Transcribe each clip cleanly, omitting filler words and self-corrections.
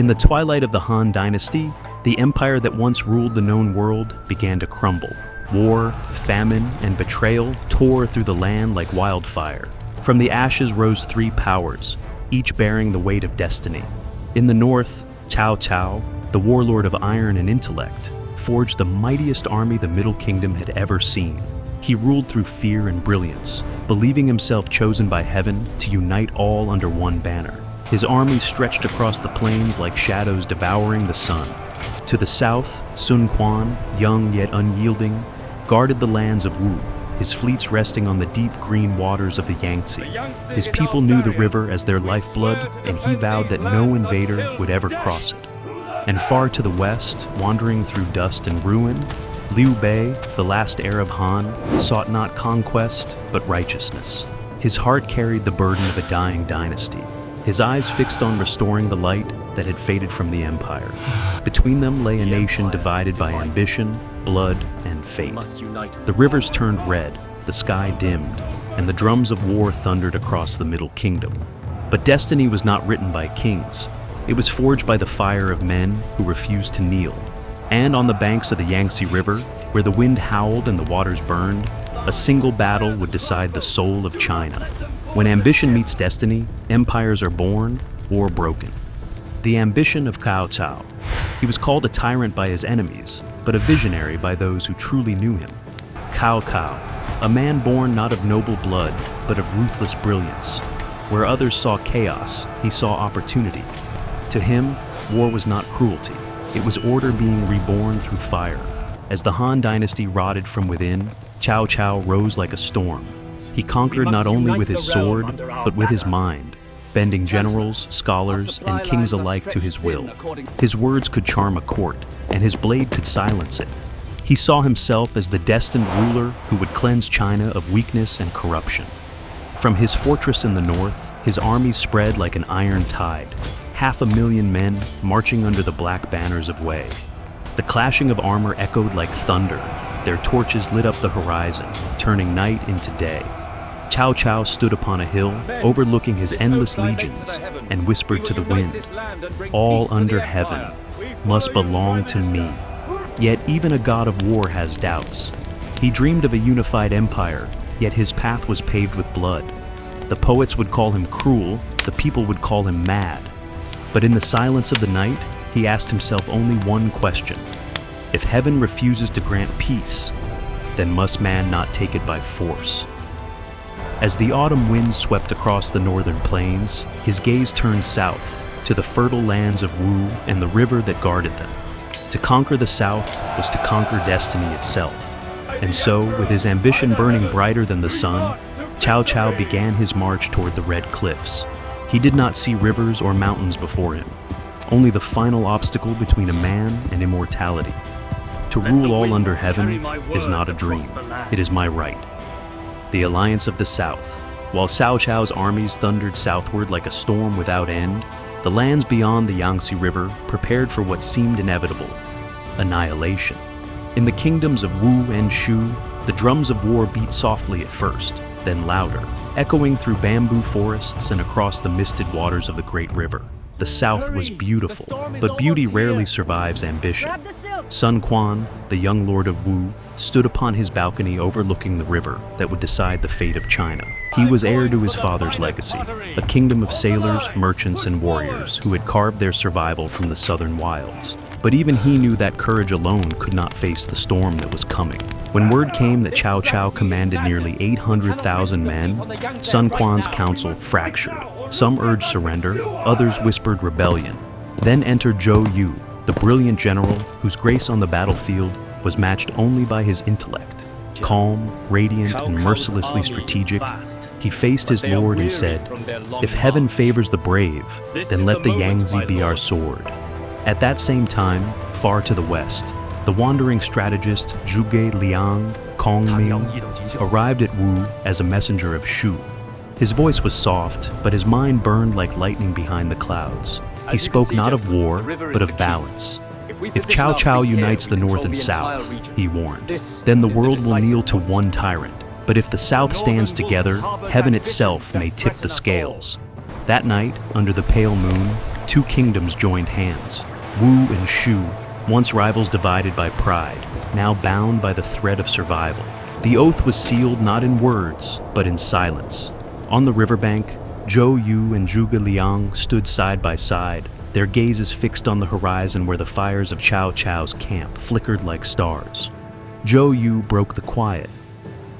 In the twilight of the Han Dynasty, the empire that once ruled the known world began to crumble. War, famine, and betrayal tore through the land like wildfire. From the ashes rose three powers, each bearing the weight of destiny. In the north, Cao Cao, the warlord of iron and intellect, forged the mightiest army the Middle Kingdom had ever seen. He ruled through fear and brilliance, believing himself chosen by heaven to unite all under one banner. His army stretched across the plains like shadows devouring the sun. To the south, Quan, young yet unyielding, guarded the lands of Wu, his fleets resting on the deep green waters of the Yangtze. His people knew the river as their lifeblood, and he vowed that no invader would ever cross it. And far to the west, wandering through dust and ruin, Liu Bei, the last heir of Han, sought not conquest, but righteousness. His heart carried the burden of a dying dynasty, his eyes fixed on restoring the light that had faded from the empire. Between them lay a nation divided by ambition, blood, and fate. The rivers turned red, the sky dimmed, and the drums of war thundered across the Middle Kingdom. But destiny was not written by kings. It was forged by the fire of men who refused to kneel. And on the banks of the Yangtze River, where the wind howled and the waters burned, a single battle would decide the soul of China. When ambition meets destiny, empires are born or broken. The ambition of Cao Cao. He was called a tyrant by his enemies, but a visionary by those who truly knew him. Cao Cao, a man born not of noble blood, but of ruthless brilliance. Where others saw chaos, he saw opportunity. To him, war was not cruelty. It was order being reborn through fire. As the Han Dynasty rotted from within, Cao Cao rose like a storm. He conquered not only with his sword, but with his mind, bending generals, scholars, and kings alike to his will. His words could charm a court, and his blade could silence it. He saw himself as the destined ruler who would cleanse China of weakness and corruption. From his fortress in the north, his army spread like an iron tide, 500,000 men marching under the black banners of Wei. The clashing of armor echoed like thunder. Their torches lit up the horizon, turning night into day. Cao Cao stood upon a hill, overlooking his endless legions, and whispered to the wind, "All under heaven must belong to me." Yet even a god of war has doubts. He dreamed of a unified empire, yet his path was paved with blood. The poets would call him cruel, the people would call him mad. But in the silence of the night, he asked himself only one question. If heaven refuses to grant peace, then must man not take it by force? As the autumn winds swept across the northern plains, his gaze turned south to the fertile lands of Wu and the river that guarded them. To conquer the south was to conquer destiny itself. And so, with his ambition burning brighter than the sun, Cao Cao began his march toward the Red Cliffs. He did not see rivers or mountains before him, only the final obstacle between a man and immortality. To rule all under heaven is not a dream, it is my right. The Alliance of the South. While Cao Cao's armies thundered southward like a storm without end, the lands beyond the Yangtze River prepared for what seemed inevitable: annihilation. In the kingdoms of Wu and Shu, the drums of war beat softly at first, then louder, echoing through bamboo forests and across the misted waters of the great river. The south was beautiful, but beauty rarely survives ambition. Quan, the young lord of Wu, stood upon his balcony overlooking the river that would decide the fate of China. He was heir to his father's legacy, a kingdom of sailors, merchants, and warriors who had carved their survival from the southern wilds. But even he knew that courage alone could not face the storm that was coming. When word came that Cao Cao commanded nearly 800,000 men, Quan's council fractured. Some urged surrender, others whispered rebellion. Then entered Zhou Yu, the brilliant general whose grace on the battlefield was matched only by his intellect. Calm, radiant, and mercilessly strategic, he faced his lord and said, "If heaven favors the brave, then let the Yangtze be our sword." At that same time, far to the west, the wandering strategist Zhuge Liang Kongming arrived at Wu as a messenger of Shu. His voice was soft, but his mind burned like lightning behind the clouds. He spoke not of war, but of balance. If Cao Cao unites the north and south, he warned, then the world will kneel to one tyrant. But if the south stands together, heaven itself may tip the scales. That night, under the pale moon, two kingdoms joined hands. Wu and Shu, once rivals divided by pride, now bound by the thread of survival. The oath was sealed not in words, but in silence. On the riverbank, Zhou Yu and Zhuge Liang stood side by side, their gazes fixed on the horizon where the fires of Cao Cao's camp flickered like stars. Zhou Yu broke the quiet.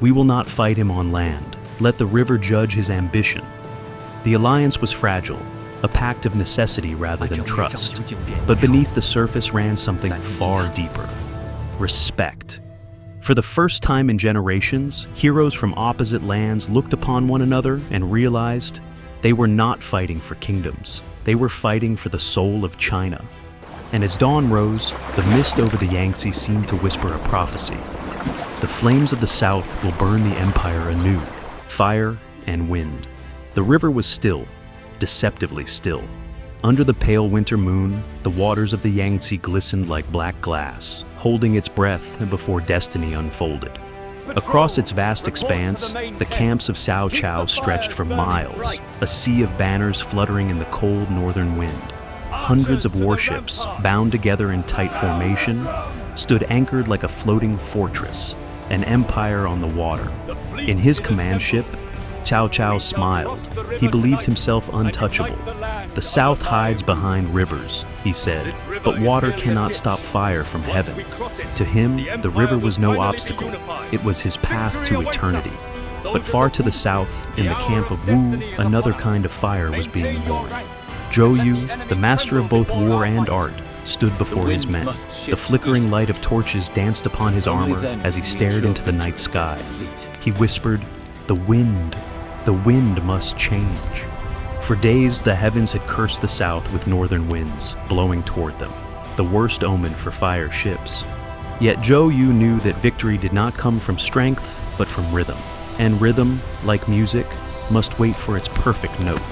"We will not fight him on land. Let the river judge his ambition." The alliance was fragile, a pact of necessity rather than trust. But beneath the surface ran something far deeper: respect. For the first time in generations, heroes from opposite lands looked upon one another and realized they were not fighting for kingdoms. They were fighting for the soul of China. And as dawn rose, the mist over the Yangtze seemed to whisper a prophecy. The flames of the south will burn the empire anew, fire and wind. The river was still, deceptively still. Under the pale winter moon, the waters of the Yangtze glistened like black glass, holding its breath before destiny unfolded. Across its vast expanse, the camps of Cao Cao stretched for miles, a sea of banners fluttering in the cold northern wind. Hundreds of warships, bound together in tight formation, stood anchored like a floating fortress, an empire on the water. In his command ship, Cao Cao smiled. He believed himself untouchable. "The south hides behind rivers," he said, "but water cannot stop fire from heaven." To him, the river was no obstacle. It was his path to eternity. But far to the south, in the camp of Wu, another kind of fire was being born. Zhou Yu, the master of both war and art, stood before his men. The flickering light of torches danced upon his armor as he stared into the night sky. He whispered, the wind must change." For days, the heavens had cursed the south with northern winds, blowing toward them, the worst omen for fire ships. Yet Zhou Yu knew that victory did not come from strength, but from rhythm. And rhythm, like music, must wait for its perfect note.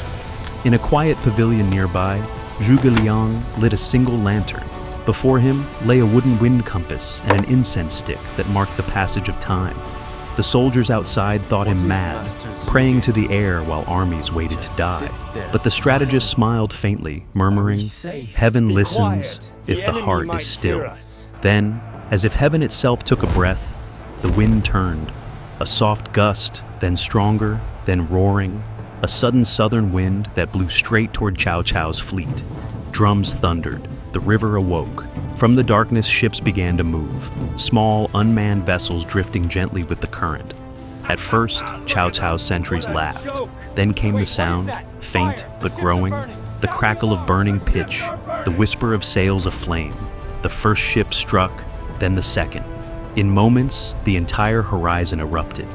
In a quiet pavilion nearby, Zhuge Liang lit a single lantern. Before him lay a wooden wind compass and an incense stick that marked the passage of time. The soldiers outside thought him mad, praying to the air while armies waited to die. But the strategist smiled faintly, murmuring, "Heaven listens if the heart is still." Then, as if heaven itself took a breath, the wind turned. A soft gust, then stronger, then roaring. A sudden southern wind that blew straight toward Cao Cao's fleet. Drums thundered. The river awoke. From the darkness, ships began to move, small, unmanned vessels drifting gently with the current. At first, Cao Cao's sentries laughed. Then came the sound, faint but growing, the crackle of burning pitch, the whisper of sails aflame. The first ship struck, then the second. In moments, the entire horizon erupted.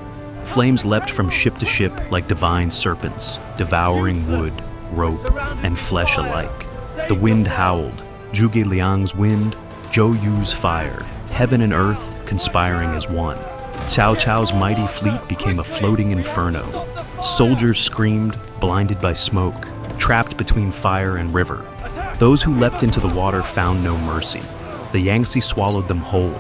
Flames leapt from ship to ship like divine serpents, devouring wood, rope, and flesh alike. The wind howled, Zhuge Liang's wind, Zhou Yu's fire, heaven and earth conspiring as one. Cao Cao's mighty fleet became a floating inferno. Soldiers screamed, blinded by smoke, trapped between fire and river. Those who leapt into the water found no mercy. The Yangtze swallowed them whole.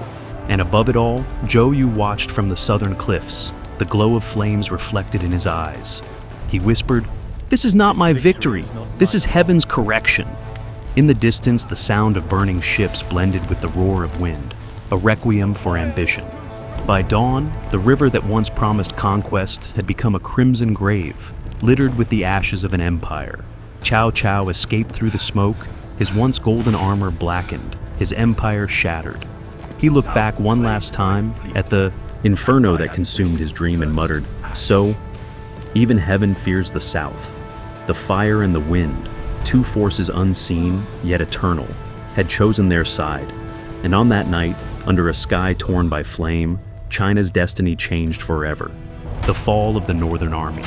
And above it all, Zhou Yu watched from the southern cliffs, the glow of flames reflected in his eyes. He whispered, "This is not my victory. This is heaven's correction." In the distance, the sound of burning ships blended with the roar of wind, a requiem for ambition. By dawn, the river that once promised conquest had become a crimson grave, littered with the ashes of an empire. Cao Cao escaped through the smoke, his once golden armor blackened, his empire shattered. He looked back one last time at the inferno that consumed his dream and muttered, "So, even heaven fears the south." The fire and the wind, two forces unseen yet eternal, had chosen their side. And on that night, under a sky torn by flame, China's destiny changed forever. The fall of the Northern Army.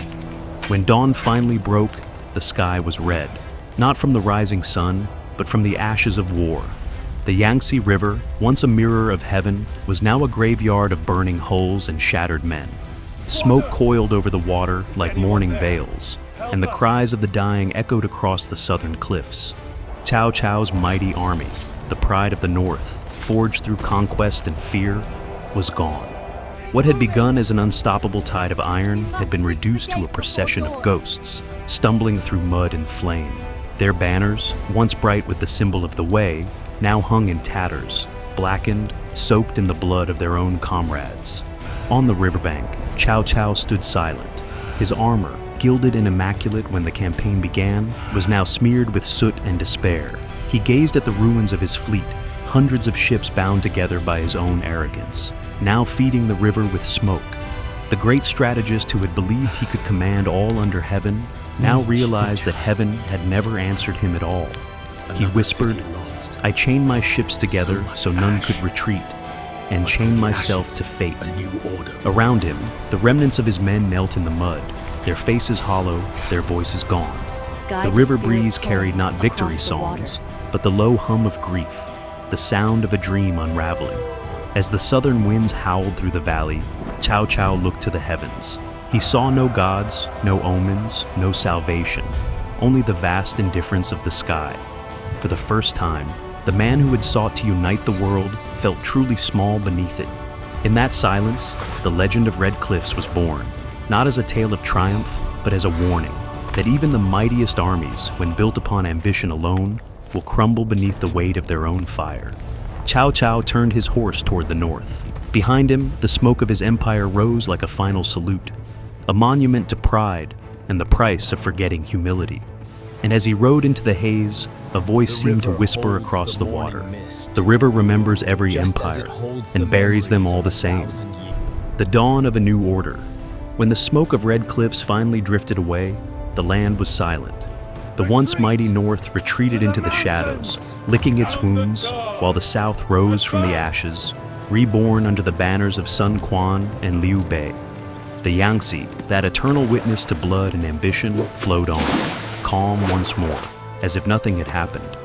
When dawn finally broke, the sky was red, not from the rising sun, but from the ashes of war. The Yangtze River, once a mirror of heaven, was now a graveyard of burning hulls and shattered men. Smoke coiled over the water like mourning veils, and the cries of the dying echoed across the southern cliffs. Cao Cao's mighty army, the pride of the north, forged through conquest and fear, was gone. What had begun as an unstoppable tide of iron had been reduced to a procession of ghosts, stumbling through mud and flame. Their banners, once bright with the symbol of the way, now hung in tatters, blackened, soaked in the blood of their own comrades. On the riverbank, Cao Cao stood silent. His armor, gilded and immaculate when the campaign began, was now smeared with soot and despair. He gazed at the ruins of his fleet, hundreds of ships bound together by his own arrogance, now feeding the river with smoke. The great strategist who had believed he could command all under heaven now realized that heaven had never answered him at all. He whispered, "I chained my ships together so none could retreat, and chained myself to fate." Around him, the remnants of his men knelt in the mud, their faces hollow, their voices gone. The river breeze carried not victory songs, but the low hum of grief, the sound of a dream unraveling. As the southern winds howled through the valley, Cao Cao looked to the heavens. He saw no gods, no omens, no salvation, only the vast indifference of the sky. For the first time, the man who had sought to unite the world felt truly small beneath it. In that silence, the legend of Red Cliffs was born, not as a tale of triumph, but as a warning that even the mightiest armies, when built upon ambition alone, will crumble beneath the weight of their own fire. Cao Cao turned his horse toward the north. Behind him, the smoke of his empire rose like a final salute, a monument to pride and the price of forgetting humility. And as he rode into the haze, a voice seemed to whisper across the water. The river remembers every empire and buries them all the same. The dawn of a new order. When the smoke of Red Cliffs finally drifted away, the land was silent. The once mighty north retreated into the shadows, licking its wounds, while the south rose from the ashes, reborn under the banners of Sun Quan and Liu Bei. The Yangtze, that eternal witness to blood and ambition, flowed on, calm once more, as if nothing had happened.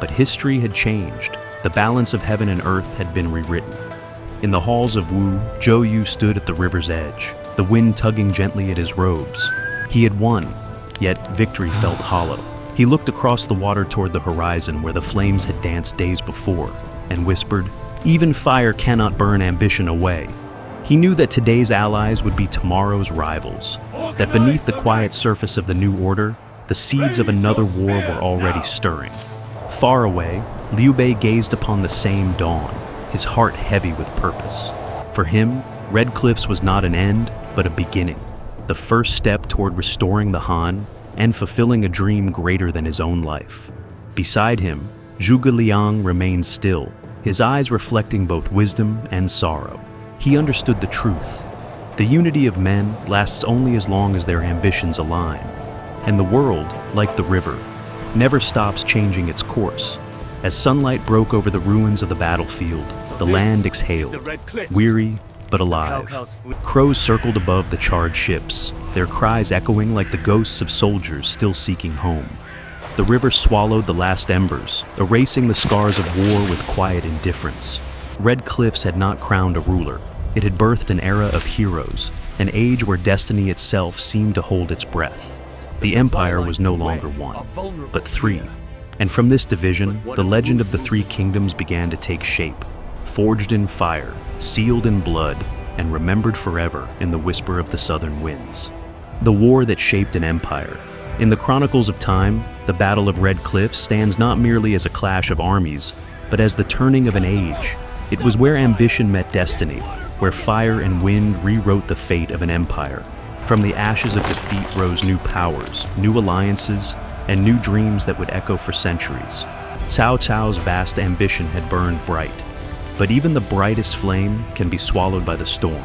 But history had changed. The balance of heaven and earth had been rewritten. In the halls of Wu, Zhou Yu stood at the river's edge, the wind tugging gently at his robes. He had won, yet victory felt hollow. He looked across the water toward the horizon where the flames had danced days before, and whispered, "Even fire cannot burn ambition away." He knew that today's allies would be tomorrow's rivals, that beneath the quiet surface of the new order, the seeds of another war were already stirring. Far away, Liu Bei gazed upon the same dawn, his heart heavy with purpose. For him, Red Cliffs was not an end, but a beginning, the first step toward restoring the Han and fulfilling a dream greater than his own life. Beside him, Zhuge Liang remained still, his eyes reflecting both wisdom and sorrow. He understood the truth. The unity of men lasts only as long as their ambitions align. And the world, like the river, never stops changing its course. As sunlight broke over the ruins of the battlefield, the land exhaled, weary but alive. Crows circled above the charred ships, their cries echoing like the ghosts of soldiers still seeking home. The river swallowed the last embers, erasing the scars of war with quiet indifference. Red Cliffs had not crowned a ruler. It had birthed an era of heroes, an age where destiny itself seemed to hold its breath. The empire was no longer one, but three. And from this division, the legend of the three kingdoms began to take shape, forged in fire, sealed in blood, and remembered forever in the whisper of the southern winds. The war that shaped an empire. In the chronicles of time, the Battle of Red Cliffs stands not merely as a clash of armies, but as the turning of an age. It was where ambition met destiny, where fire and wind rewrote the fate of an empire. From the ashes of defeat rose new powers, new alliances, and new dreams that would echo for centuries. Cao Cao's vast ambition had burned bright, but even the brightest flame can be swallowed by the storm.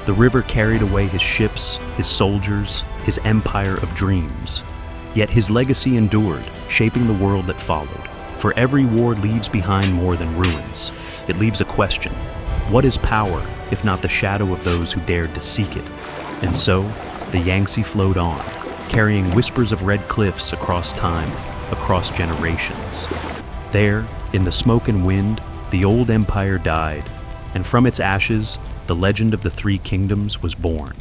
The river carried away his ships, his soldiers, his empire of dreams. Yet his legacy endured, shaping the world that followed. For every war leaves behind more than ruins. It leaves a question. What is power, if not the shadow of those who dared to seek it? And so, the Yangtze flowed on, carrying whispers of red cliffs across time, across generations. There, in the smoke and wind, the old empire died, and from its ashes, the legend of the three kingdoms was born.